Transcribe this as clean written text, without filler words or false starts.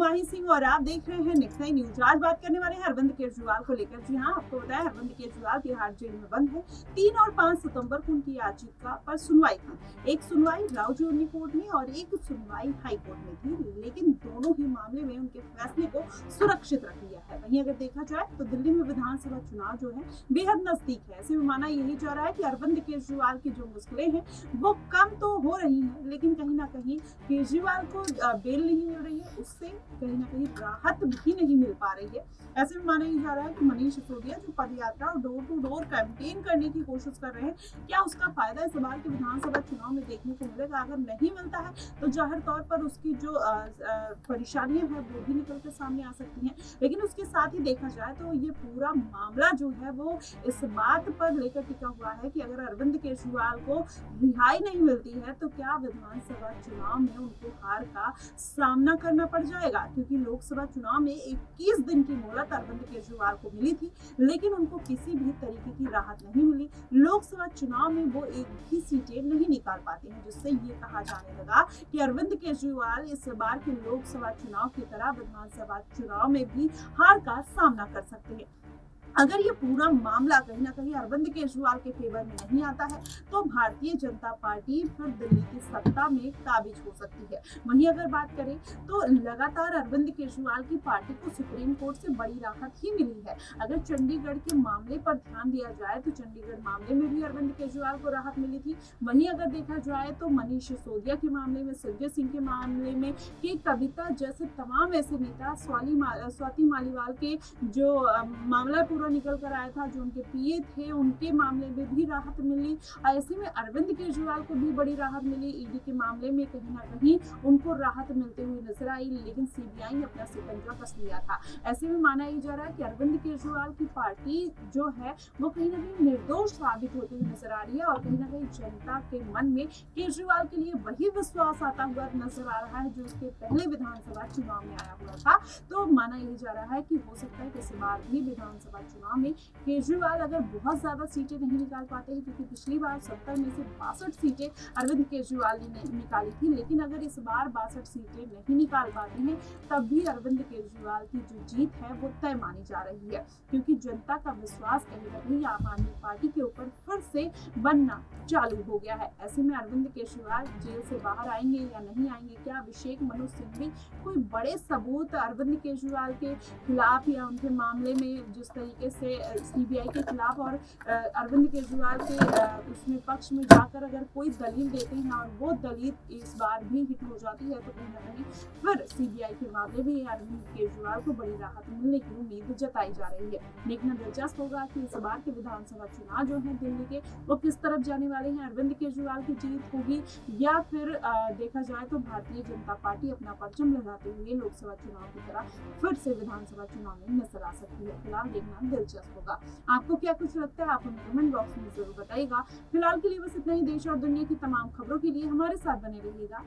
माही सिंह और आप देख रहे हैं नेक्स्ट नाइन न्यूज। आज बात करने वाले हैं अरविंद केजरीवाल को लेकर। जी हाँ, आपको बताया अरविंद केजरीवाल तिहाड़ जेल में बंद है। 3 और 5 सितंबर को उनकी याचिका पर सुनवाई थी। एक सुनवाई राउजोनी कोर्ट में और एक सुनवाई हाई कोर्ट में थी, लेकिन दोनों ही मामले में उनके फैसले को सुरक्षित रख लिया है। वहीं अगर देखा जाए तो दिल्ली में विधानसभा चुनाव जो है बेहद नजदीक है। ऐसे में माना यही जा रहा है कि अरविंद केजरीवाल की जो मुश्किलें हैं वो कम तो हो रही हैं, लेकिन कहीं ना कहीं केजरीवाल को बेल नहीं मिल रही है, उससे कहीं ना कहीं राहत भी नहीं मिल पा रही है। ऐसे में माना जा रहा है कि मनीष सिसोदिया जो पद यात्रा और डोर टू डोर कैंपेन करने की कोशिश कर रहे हैं, क्या उसका फायदा इस बार के विधानसभा चुनाव में देखने को मिलेगा? अगर नहीं मिलता है तो जाहिर तौर पर उसकी जो परेशानियां हैं वो भी निकल कर सामने आ सकती हैं। लेकिन उसके साथ ही देखा जाए तो ये पूरा मामला जो है वो इस बात पर लेकर टिका हुआ है कि अगर अरविंद केजरीवाल को रिहाई नहीं मिलती है तो क्या विधानसभा चुनाव में उनको हार का सामना करना पड़ जाएगा, क्योंकि लोकसभा चुनाव में 21 दिन की मोहलत अरविंद केजरीवाल को मिली थी, लेकिन उनको किसी भी तरीके की राहत नहीं मिली। लोकसभा चुनाव में वो एक भी सीटें नहीं निकाल पाते हैं, जिससे ये कहा जाने लगा कि अरविंद केजरीवाल इस बार के लोकसभा चुनाव की तरह विधानसभा चुनाव में भी हार का सामना कर सकते हैं। अगर ये पूरा मामला कहीं ना कहीं अरविंद केजरीवाल के फेवर में नहीं आता है तो भारतीय जनता पार्टी फिर दिल्ली की सत्ता में काबिज हो सकती है। वहीं अगर बात करें तो लगातार अरविंद केजरीवाल की पार्टी को सुप्रीम कोर्ट से बड़ी राहत ही मिली है। अगर चंडीगढ़ के मामले पर ध्यान दिया जाए तो चंडीगढ़ मामले में भी अरविंद केजरीवाल को राहत मिली थी। वहीं अगर देखा जाए तो मनीष सिसोदिया के मामले में, संजय सिंह के मामले में, के कविता जैसे तमाम ऐसे नेता, स्वाति मालीवाल के जो मामला निकल कर आया था, जो उनके पीए थे, उनके मामले में भी राहत मिली। ऐसे में अरविंद केजरीवाल को भी बड़ी राहत मिली। ईडी के मामले में कहीं ना कहीं उनको राहत मिलते हुए नजर आई, लेकिन सीबीआई ने अपना शिकंजा कस लिया था। ऐसे में माना ही जा रहा है कि अरविंद केजरीवाल की पार्टी जो है वो कहीं ना कहीं निर्दोष साबित होती हुई नजर आ रही है और कहीं ना कहीं जनता के मन में केजरीवाल के लिए वही विश्वास आता हुआ नजर आ रहा है जो उसके पहले विधानसभा चुनाव में आया हुआ था। तो माना यही जा रहा है कि हो सकता है कि इस बार भी विधानसभा चुनाव में केजरीवाल अगर बहुत ज्यादा सीटें नहीं निकाल पाते हैं, क्योंकि पिछली बार 70 में से 62 सीटें अरविंद केजरीवाल ने निकाली थी, लेकिन अगर इस बार 62 सीटें नहीं निकाल पाते हैं तब भी अरविंद केजरीवाल की जो जीत है वो तय मानी जा रही है, क्योंकि जनता का विश्वास कहीं ना कहीं आम आदमी पार्टी के ऊपर फिर से बनना चालू हो गया है। ऐसे में अरविंद केजरीवाल जेल से बाहर आएंगे या नहीं आएंगे, क्या अभिषेक मनु सिंघवी कोई बड़े सबूत अरविंद केजरीवाल के खिलाफ या उनके मामले में जिस तरीके से सीबीआई के खिलाफ और अरविंद केजरीवाल के उसमें पक्ष में जाकर अगर कोई दलील देते हैं और वो दलील इस बार भी हिट हो जाती है तो कहीं ना कहीं फिर सीबीआई के मामले में अरविंद केजरीवाल को बड़ी राहत मिलने की उम्मीद जताई जा रही है। देखना दिलचस्प होगा कि इस बार के विधानसभा चुनाव जो है दिल्ली के वो किस तरफ जाने वाले हैं। अरविंद केजरीवाल की जीत होगी या फिर देखा जाए तो भारतीय जनता पार्टी अपना परचम लगाते हुए लोकसभा चुनाव की तरह फिर से विधानसभा चुनाव में नजर आ सकती है। फिलहाल देखना दिलचस्प होगा। आपको क्या कुछ लगता है आप हमें कमेंट बॉक्स में जरूर बताइएगा। फिलहाल के लिए बस इतना ही। देश और दुनिया की तमाम खबरों के लिए हमारे साथ बने रहिएगा।